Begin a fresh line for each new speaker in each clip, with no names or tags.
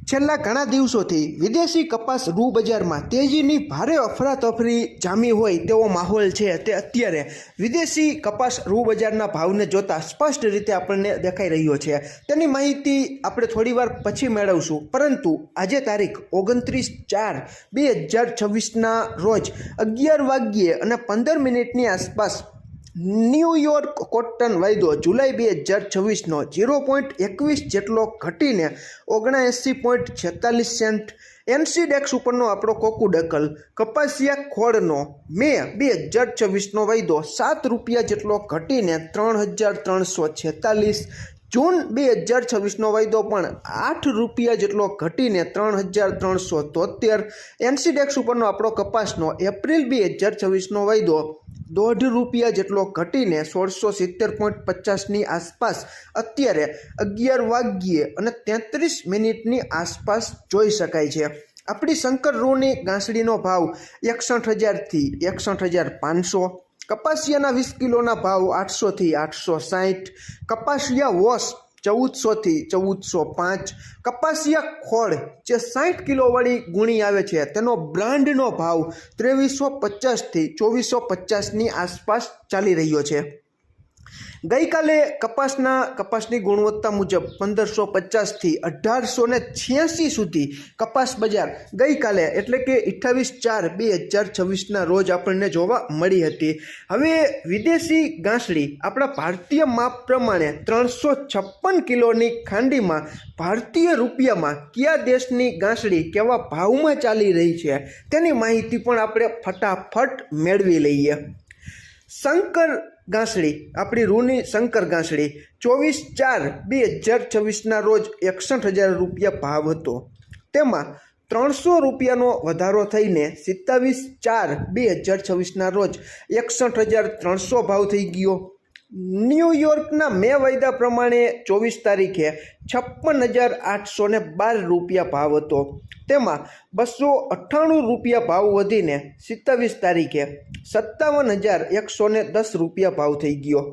છેલ્લા ઘણા દિવસોથી વિદેશી કપાસ રૂ બજારમાં તેજીની ભારે અફરાતફરી જામી હોય તેવો માહોલ છે। તે અત્યારે વિદેશી કપાસ રૂ બજારના ભાવને જોતા સ્પષ્ટ રીતે આપણને દેખાઈ રહ્યો છે। તેની માહિતી આપણે થોડીવાર પછી મેળવશું, પરંતુ આજે તારીખ 29/4/2026ના રોજ 11:15 આસપાસ ન્યૂયોર્ક કોટન વાયદો જુલાઈ 2026નો 0.21 જેટલો ઘટીને 79.46 સેન્ટ, એનસીડેક્સ ઉપરનો આપણો કોકુડકલ કપાસિયા ખોળનો મે 2026નો વાયદો 7 રૂપિયા જેટલો ઘટીને 3,346, જૂન 2026નો વાયદો પણ 8 રૂપિયા જેટલો ઘટીને 3,373, એનસીડેક્સ ઉપરનો આપણો કપાસનો એપ્રિલ 2026નો વાયદો 1.5 રૂપિયા જેટલો ઘટીને 1670.50ની આસપાસ અત્યારે 11:33 આસપાસ જોઈ શકાય છે। આપણી શંકર રૂની ગાંસડીનો ભાવ 61,000થી 61,500, કપાસિયાના 20 કિલોના ભાવ 800 થી 860, કપાસિયા વોશ 1400થી 1405, કપાસિયા ખોળ જે 60 કિલોવાળી ગુણી આવે છે તેનો બ્રાન્ડનો ભાવ 2350થી 2450ની આસપાસ ચાલી રહ્યો છે। ગઈકાલે કપાસની ગુણવત્તા મુજબ 1550થી 1886 સુધી કપાસ બજાર ગઈકાલે એટલે કે 28/4/2026ના રોજ આપણને જોવા મળી હતી। હવે વિદેશી ગાંસડી આપણા ભારતીય માપ પ્રમાણે 356 કિલોની ખાંડીમાં ભારતીય રૂપિયામાં કયા દેશની ગાંસડી કેવા ભાવમાં ચાલી રહી છે તેની માહિતી પણ આપણે ફટાફટ મેળવી લઈએ। શંકર ગાંસડી, આપણી રૂની શંકર ગાંસડી 24/4/2026ના રોજ 61,000 રૂપિયા ભાવ હતો, તેમાં 300 રૂપિયાનો વધારો થઈને 27/4/2026ના રોજ 61,300 ભાવ થઈ ગયો। ન્યૂયોર્કના મે વાયદા પ્રમાણે 24 તારીખે 56,812 રૂપિયા ભાવ હતો, તેમાં 298 રૂપિયા ભાવ વધીને 27 તારીખે 57,110 રૂપિયા ભાવ થઈ ગયો।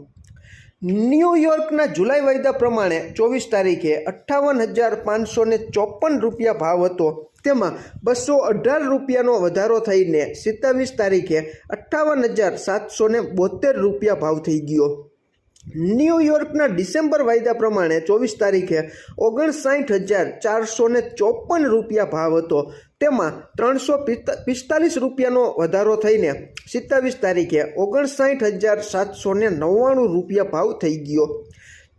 ન્યૂયોર્કના જુલાઈ વાયદા પ્રમાણે 24 તારીખે 58,554 રૂપિયા ભાવ હતો, તેમાં 218 રૂપિયાનો વધારો થઈને 27 તારીખે 58,772 રૂપિયા ભાવ થઈ ગયો। ન્યૂયોર્કના ડિસેમ્બર વાયદા પ્રમાણે 24 તારીખે 59,454 રૂપિયા ભાવ હતો, તેમાં 345 રૂપિયાનો વધારો થઈને 27 તારીખે 59,799 રૂપિયા ભાવ થઈ ગયો।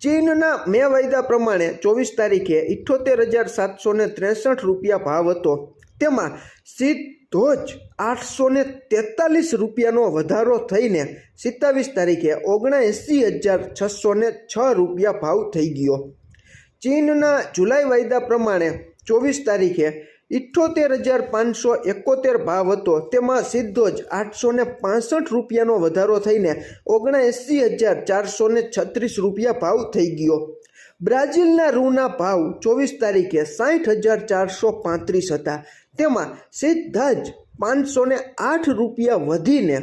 ચીનના મે વાયદા પ્રમાણે 24 તારીખે 78,763 રૂપિયા ભાવ હતો, તેમાં સીધો જ 843 રૂપિયાનો વધારો થઈને 27 તારીખે 79,606 રૂપિયા ભાવ થઈ ગયો। ચીનના જુલાઈ વાયદા પ્રમાણે 24 તારીખે 78,571 ભાવ હતો, તેમાં સીધો જ 865 રૂપિયાનો વધારો થઈને 79,436 રૂપિયા ભાવ થઈ ગયો। બ્રાઝિલના રૂના ભાવ 24 તારીખે 60,435 હતા, તેમાં સીધા જ 508 રૂપિયા વધીને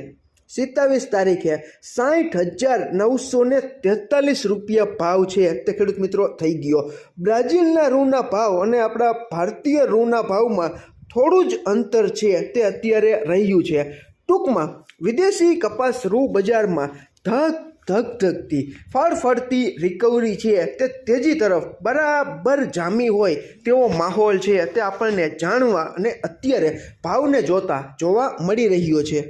27 તારીખે 60,943 રૂપિયા ભાવ છે તે ખેડૂત મિત્રો થઈ ગયો। બ્રાઝિલના રૂના ભાવ અને આપણા ભારતીય રૂના ભાવમાં થોડું જ અંતર છે તે અત્યારે રહ્યું છે। ટૂંકમાં વિદેશી કપાસ રૂ બજારમાં ધગધગતી ફળફળતી રિકવરી છે તે તેજી તરફ બરાબર જામી હોય તેવો માહોલ છે તે આપણને જાણવા અને અત્યારે ભાવને જોવા મળી રહ્યો છે।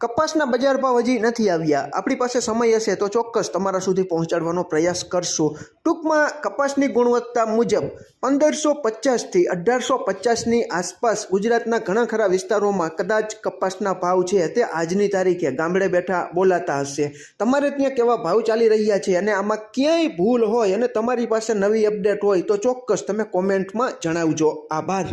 કપાસના બજાર ભાવ હજી નથી આવ્યા, આપણી પાસે સમય હશે તો ચોક્કસ તમારા સુધી પહોંચાડવાનો પ્રયાસ કરશું। ટૂંકમાં કપાસની ગુણવત્તા મુજબ 1550થી 1850ની આસપાસ ગુજરાતના ઘણા ખરા વિસ્તારોમાં કદાચ કપાસના ભાવ છે તે આજની તારીખે ગામડે બેઠા બોલાતા હશે। તમારે ત્યાં કેવા ભાવ ચાલી રહ્યા છે અને આમાં ક્યાંય ભૂલ હોય અને તમારી પાસે નવી અપડેટ હોય તો ચોક્કસ તમે કોમેન્ટમાં જણાવજો। આભાર।